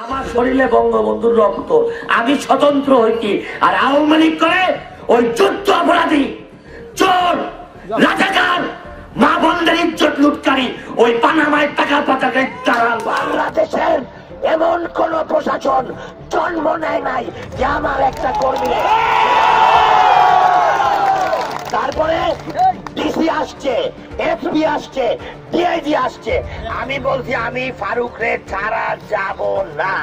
আমার শরীরে বঙ্গবন্ধুর রক্ত, আমি স্বতন্ত্র হইছি। আর আওয়ামী লীগ করে ওই যুদ্ধ অপরাধী, চোর, রাজাকার, মা বোনদের ইজ্জত লুটকারী, ওই পানামায় টাকা পাচারের দালাল। বাংলাদেশের এমন কোন প্রশাসন জন্ম নেয় নাই যে আমার একটা কর্মী। তারপরে ডিসি আসছে, এসপি আসছে, ডিআইজি আসছে। আমি বলছি আমি ফারুক রে ছাড়া যাব না।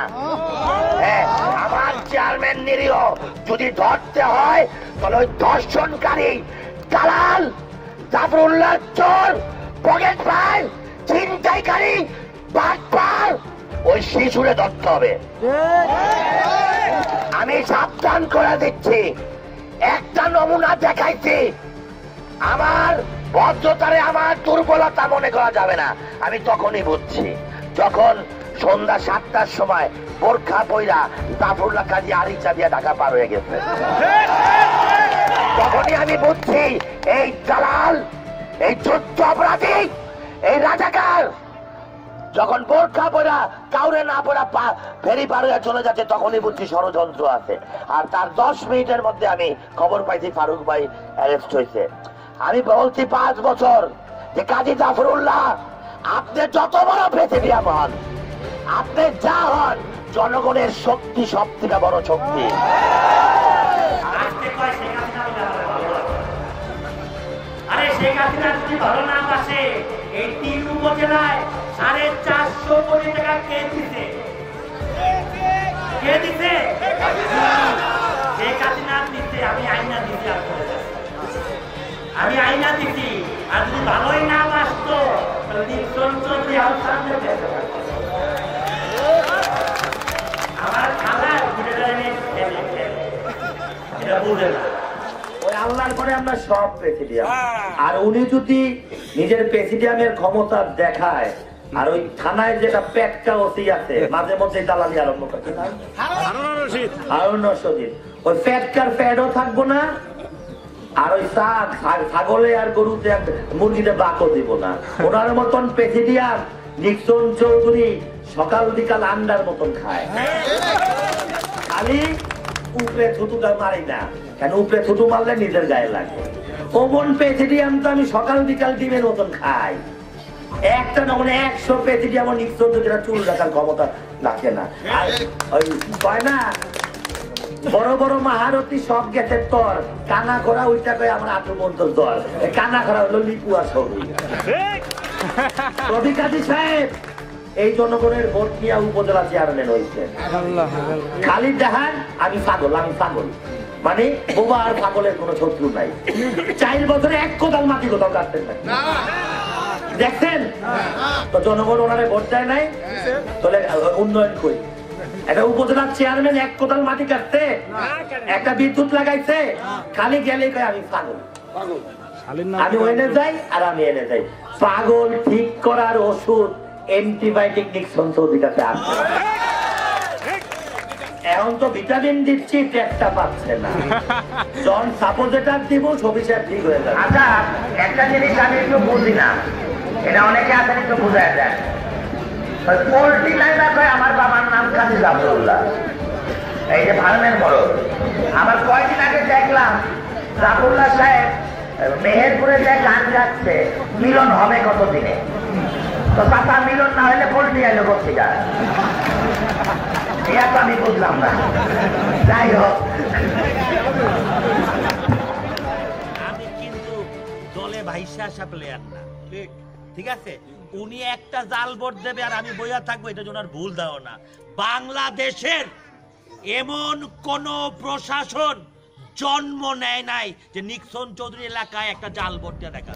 আমার চেয়ারম্যান নিরীহ যদি ধরতে হয় তাহলে ওই ধর্ষণকারী, দালাল, জাফরুল্লাহ চোর, পকেট ভাই, ছিনতাইকারী, বাটপার, ওই শিশুরে ধরতে হবে। আমি সাবধান করে দিচ্ছি, একটা নমুনা দেখাইছি। আমার ভদ্রতারে আমার দুর্বলতা মনে করা যাবে না। আমি তখনই বুঝছি যখন সন্ধ্যা 7টার সময় বোরখা পইরা জাফরুল্লাহ কাজী আরিচা দিয়ে ঢাকা পার হয়ে গেছে। তখনই আমি বুঝছি এই দালাল, এই যুদ্ধ অপরাধী, এই রাজাকার যখন বোরখা পরা কাউরে না পরা ফেরি পার হয়ে চলে যাচ্ছে, তখনই বুঝছি ষড়যন্ত্র আছে। আর তার 10 মিনিটের মধ্যে আমি খবর পাইছি ফারুক ভাই অ্যারেস্ট হয়েছে। আমি বলছি 5 বছর যে কাজী জাফরুল্লাহ, আপনি যত বড় প্রেসিডিয়াম হন, আপনি যা হন, জনগণের শক্তি সব থেকে বড় শক্তি। আরে শেখ হাসিনা যদি ভালো না পাশে এই 3 উপজেলায় 450 কোটি টাকা কে দিছে? কে দিছে? শেখ হাসিনা দিচ্ছে। আমি আইনা দিচ্ছি, আমি আইনা দিচ্ছি। আর যদি ভালোই না বাসতো আমার খালা এটা বুঝে না। ওই আল্লাহর পরে আমরা সব প্রেসিডিয়াম। আর উনি যদি নিজের প্রেসিডিয়ামের ক্ষমতা দেখায়, আর ওই থানায় যেটা পেটকা ওসি আছে, মাঝে মধ্যে দালালি আরম্ভ করছে, হারুন রশিদ, ওই পেটকার প্যাডও থাকবো না। আর ওই ছাগলে আর গরুতে মুরগিতে বাকও দিব না। ওনার মতন প্রেসিডিয়াম নিক্সন চৌধুরী সকাল বিকাল আন্ডার মতন খায়। খালি উপরে থুতুটা মারি না কেন, উপরে থুতু মারলে নিজের গায়ে লাগে। ওমন প্রেসিডিয়াম তো আমি সকাল বিকাল ডিমের মতন খাই। একটা না মানে 100 প্রেসিডিয়াম নিক্সন যেটা চুল রাখার ক্ষমতা রাখে না। আর ওই কয় না বড় বড় মহারথী সব গেছে তোর, কানা খোরা ওইটা কয় আমার আত্মবন্ধর দর। কানা খোরা হলো লিপুয়া ছবি। রবি কাজী সাহেব এই জনগণের ভোট নিয়ে উপজেলা চেয়ারম্যান হয়েছে। খালি দেখান আমি পাগল, আমি পাগল, মানে বোবা আর পাগলের কোন শত্রু নাই। 4 বছরে 1 কোদাল মাটি কোথাও কাটতেন না, দেখছেন তো? জনগণ ওনারে ভোট দেয় নাই, তাহলে উন্নয়ন করি। একটা উপজেলার চেয়ারম্যান 1 কোদাল মাটি কাটতে, একটা বিদ্যুৎ লাগাইছে, খালি গেলে কয় আমি পাগল। আমি এনে যাই আর আমি এনে যাই। পাগল ঠিক করার ওষুধ অ্যান্টিবায়োটিক নিক্সন চৌধুরীর কাছে আছে। এখন তো ভিটামিন দিচ্ছি, পেটটা পাচ্ছে না। জন সাপোজেটার দিব, ছবি সাহেব ঠিক হয়ে যাবে। আচ্ছা, একটা জিনিস আমি একটু বুঝি না, এটা অনেকে আছেন একটু বোঝা যায়। পোল্ট্রি লাইনার কয় আমার বাবার নাম কাজী জাফরুল্লাহ, এই যে ফার্মের বড়। আবার কয়েকদিন আগে দেখলাম জাফরুল্লাহ সাহেব মেহেরপুরে যে গান গাচ্ছে, মিলন হবে কতদিনে? তো পাতা মিলন না হলে পোল্ট্রি আইলো পত্রিকা, এটা তো আমি বুঝলাম না। যাই হোক, আমি কিন্তু দলে ভাইসা আসা প্লেয়ার না, ঠিক আছে? উনি একটা জাল ভোট দেবে আর আমি বইয়া থাকবো, এটা ওনার ভুল ধারণা। বাংলাদেশের এমন কোন প্রশাসন জন্ম নেয় নাই যে নিক্সন চৌধুরী এলাকায় একটা জাল ভোট দিয়ে দেখা।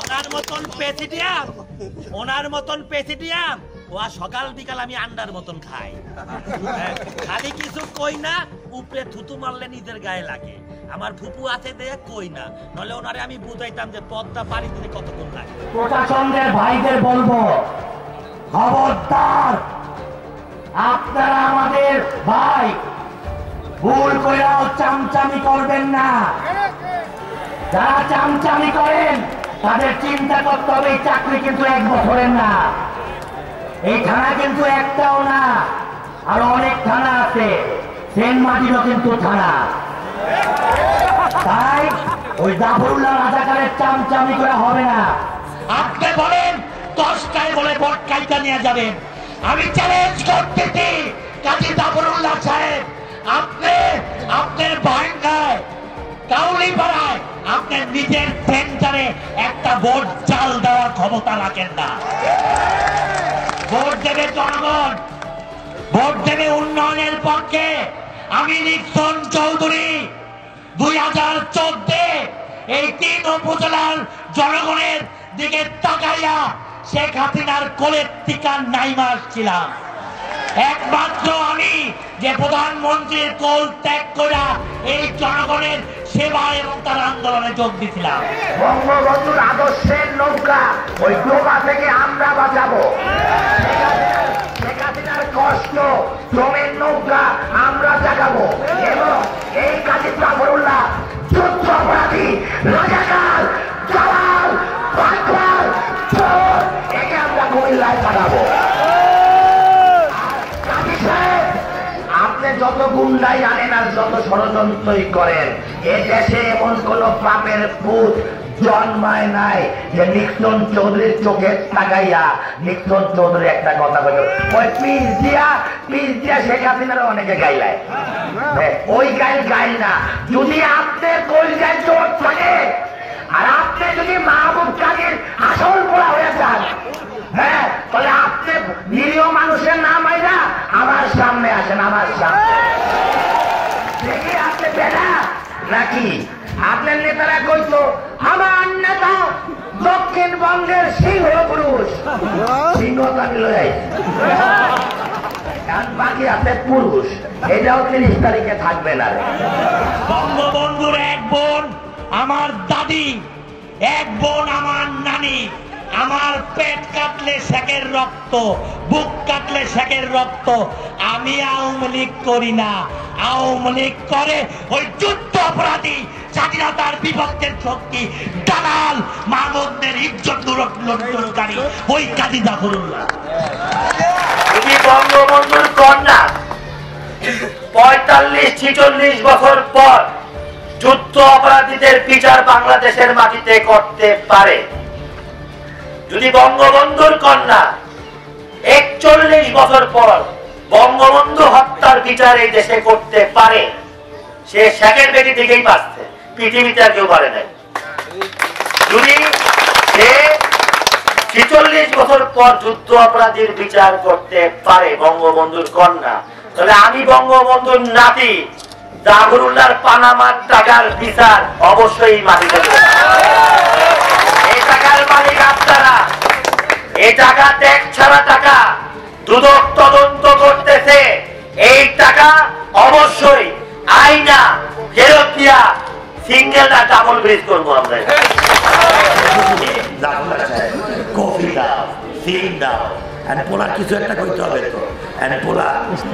ওনার মতন প্রেসিডিয়াম ও সকাল বিকাল আমি আন্ডার মতন খাই। খালি কিছু কই না, উপরে থুতু মারলে নিজের গায়ে লাগে। আমার ফুপু আছে দেখে কই না, নলে ওনারে আমি বুঝাইতাম যে পদ্মা পাড়ি দিতে কতক্ষণ লাগে। প্রশাসনের ভাইদের বলবো, খবরদার, আপনারা আমাদের ভাই, ভুল করেও চামচামি করবেন না। যারা চামচামি করেন তাদের চিন্তা করতে হবে, চাকরি কিন্তু 1 বছরের না। এই থানা কিন্তু একটাও না, আরো অনেক থানা আছে। সেন্ট মার্টিনও কিন্তু থানা। তাই ওই জাফরুল্লাহ রাজাকারের চামচামি করে হবে না। আপনি বলেন 10টায় বলে ভোট কাইটা নিয়ে যাবেন। আমি চ্যালেঞ্জ করতেছি কাজী জাফরুল্লাহ সাহেব, আপনি আপনার ভাঙ্গায় কাউলিপাড়ায় আপনার নিজের সেন্টারে একটা ভোট চাল দেওয়ার ক্ষমতা রাখেন না। ভোট দেবে জনগণ, ভোট দেবে উন্নয়নের পক্ষে। আমি নিক্সন চৌধুরী 2014 এই 3 উপজেলার জনগণের দিকে তাকাইয়া শেখ হাসিনার কোলের টিকা নাইমা আসছিলাম। একমাত্র আমি যে প্রধানমন্ত্রীর কোল ত্যাগ করে এই জনগণের সেবা এবং তার আন্দোলনে যোগ দিয়েছিলাম। বঙ্গবন্ধুর আদর্শের নৌকা ওই ডোবা থেকে আমরা বাঁচাবো। শেখ হাসিনার কষ্ট শ্রমের নৌকা আমরা জাগাবো। এবং এই কাজী জাফরুল্লাহ যুদ্ধ অপরাধী, রাজাকার, দালাল, বাটপার, চোর, একে আমরা কুমিল্লায় পাঠাবো। আপনি যত গুন্ডাই আনেন আর যত ষড়যন্ত্রই করেন, এ দেশে এমন কোন পাপের ভূত জন্মায় নাই যে নিক্সন চৌধুরীর চোখে তাকাইয়া নিক্সন চৌধুরী একটা কথা বলল। ওই পিস দিয়া শেখ হাসিনার অনেকে গাইলায়, ওই গাইল না। যদি আপনার কলজায় চোট থাকে আর আপনি যদি মাহবুব কাজীর আসল পোড়া হয়ে যান, হ্যাঁ, তাহলে আপনি নিরীহ মানুষের নাম আইনা আমার সামনে আসেন, আমার সামনে দেখি আপনি বেড়া নাকি। আপনার নেতারা কইতো আমার নেতা দক্ষিণবঙ্গের সিংহ পুরুষ, সিংহ আমি লই বাকি আপনি পুরুষ, এটাও 30 তারিখে থাকবে না। বঙ্গবন্ধুর এক বোন আমার দাদি, এক বোন আমার নানি। আমার পেট কাটলে শেখের রক্ত, বুক কাটলে শেখের রক্ত। আমি আওয়ামী লীগ করি না, আওয়ামী লীগ করে ওই যুদ্ধ অপরাধী, স্বাধীনতার বিপক্ষের শক্তি, দালাল, মাহমুদের ইজ্জত লুণ্ঠনকারী ওই কাজী জাফরুল্লাহ। তিনি বঙ্গবন্ধুর কন্যা 45-46 বছর পর যুদ্ধ অপরাধীদের বিচার বাংলাদেশের মাটিতে করতে পারে। যদি বঙ্গবন্ধুর কন্যা 41 বছর পর বঙ্গবন্ধু হত্যার বিচার এই দেশে করতে পারে, সে শেখের বেটি থেকেই বাঁচতে, পৃথিবীতে আর কেউ পারে নাই। যদি সে 46 বছর পর যুদ্ধ অপরাধীর বিচার করতে পারে বঙ্গবন্ধুর কন্যা, তাহলে আমি বঙ্গবন্ধুর নাতি জাফরুল্লাহর পানামার টাকার বিচার অবশ্যই মাটিতে দেব। এই টাকার মালিক আপনারা। এই টাকা ট্যাক্স ছাড়া টাকা, দুদক তদন্ত করতেছে। এই টাকা অবশ্যই আইনা ফেরত দিয়া সিঙ্গেল না ডাবল ব্রিজ করবো আমরা। কফি দাও, সিম দাও, পোলা কিছু একটা করতে হবে তো। পোলা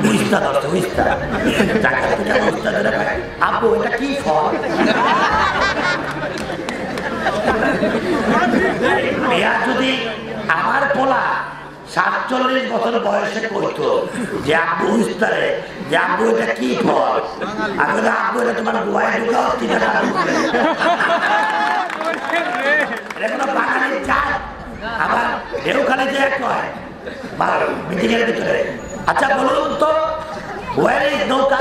উইস্তা ধরছে, উইস্তা আপু এটা কি ফল? যদি আমার পোলা 47 বছর বয়সে করতো যে আব্বু উস্তারে, যে আব্বু এটা কি ফল, আমি আব্বু এটা তোমার গোয়ায় ঢুকাও, ঠিক আছে বাঙালির চাল। আবার ঢেউখানে যে কয় মিটিংয়ের ভিতরে, আচ্ছা বলুন তো নৌকা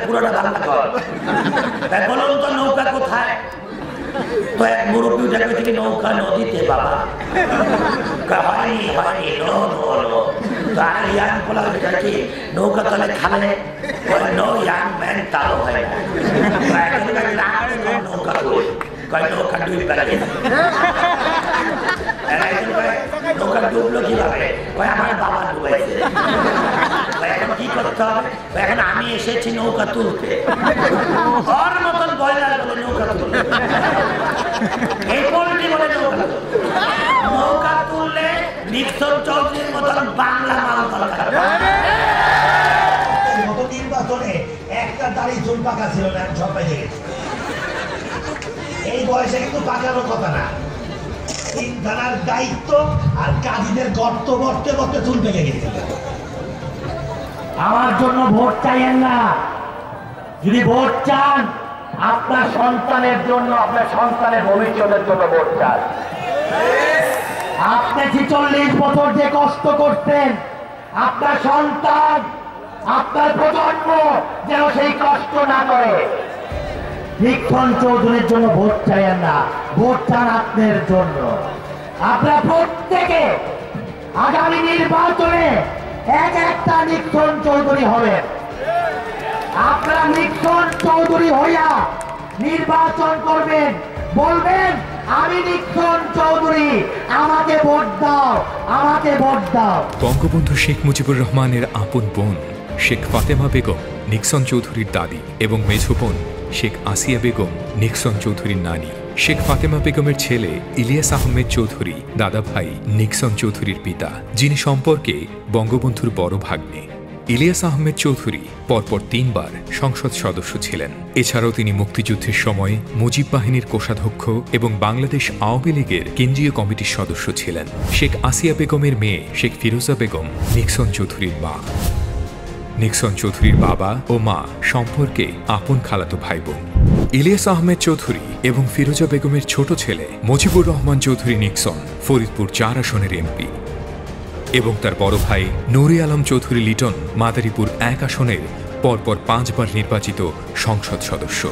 পুরোটা বাংলা কর, বলুন তো নৌকা কোথায়? তো এক মুরব্বী উঠে থেকে নৌকা নদীতে বাবা, হয়নি হয়নি নৌকা তলে খালে নো ইয়াং ম্যান তাও হয় না, নৌকা নৌকা ডুব বেড়াবে, নৌকা ডুবলো কিভাবে? আমার বাবা ডুবাইছে। এখন কি করতে হবে? এখন আমি এসেছি নৌকা তুলতে, ওর মতন বয়লার বলে নৌকা তুলতে, এই পোল্ট্রি বলে নৌকা তুললে নিক্সন চৌধুরীর মতন বাংলা মাল দরকার। নির্বাচনে একটা দাড়ি চুল পাকা ছিল না, সব পেয়ে গেছে। এই বয়সে কিন্তু পাকারও কথা না। তিন থানার দায়িত্ব আর কাজীদের গর্ত গর্তে গর্তে চুল পেকে গেছে। আমার জন্য ভোট চাইেন না। যদি ভোট চান আপনার সন্তানের জন্য, আপনার সন্তানের ভবিষ্যতের জন্য ভোট চান। আপনি 46 বছর যে কষ্ট করতেন, আপনার সন্তান, আপনার প্রজন্ম যেন সেই কষ্ট না করে। নিক্ষণ চৌধুরীর জন্য ভোট চাইেন না, ভোট চান আপনার জন্য। আপনারা প্রত্যেকে আগামী নির্বাচনে এক একটা নিক্ষণ চৌধুরী হবেন। আপনারা নিক্ষণ চৌধুরী হইয়া নির্বাচন করবেন, বলবেন আমি নিক্ষণ চৌধুরী, আমাকে ভোট দাও, আমাকে ভোট দাও। বঙ্গবন্ধু শেখ মুজিবুর রহমানের আপন বোন শেখ ফাতেমা বেগম নিক্সন চৌধুরীর দাদি এবং মেঝো বোন শেখ আসিয়া বেগম নিক্সন চৌধুরীর নানি। শেখ ফাতেমা বেগমের ছেলে ইলিয়াস আহমেদ চৌধুরী দাদা ভাই নিক্সন চৌধুরীর পিতা, যিনি সম্পর্কে বঙ্গবন্ধুর বড় ভাগ্নে। ইলিয়াস আহমেদ চৌধুরী পরপর 3 বার সংসদ সদস্য ছিলেন। এছাড়াও তিনি মুক্তিযুদ্ধের সময় মুজিব বাহিনীর কোষাধ্যক্ষ এবং বাংলাদেশ আওয়ামী লীগের কেন্দ্রীয় কমিটির সদস্য ছিলেন। শেখ আসিয়া বেগমের মেয়ে শেখ ফিরোজা বেগম নিক্সন চৌধুরীর মা। নিক্সন চৌধুরীর বাবা ও মা সম্পর্কে আপন খালাতো ভাই বোন। ইলিয়াস আহমেদ চৌধুরী এবং ফিরোজা বেগমের ছোট ছেলে মুজিবুর রহমান চৌধুরী নিক্সন ফরিদপুর 4 আসনের এমপি এবং তার বড় ভাই নুরে আলম চৌধুরী লিটন মাদারীপুর 1 আসনের পরপর 5 বার নির্বাচিত সংসদ সদস্য।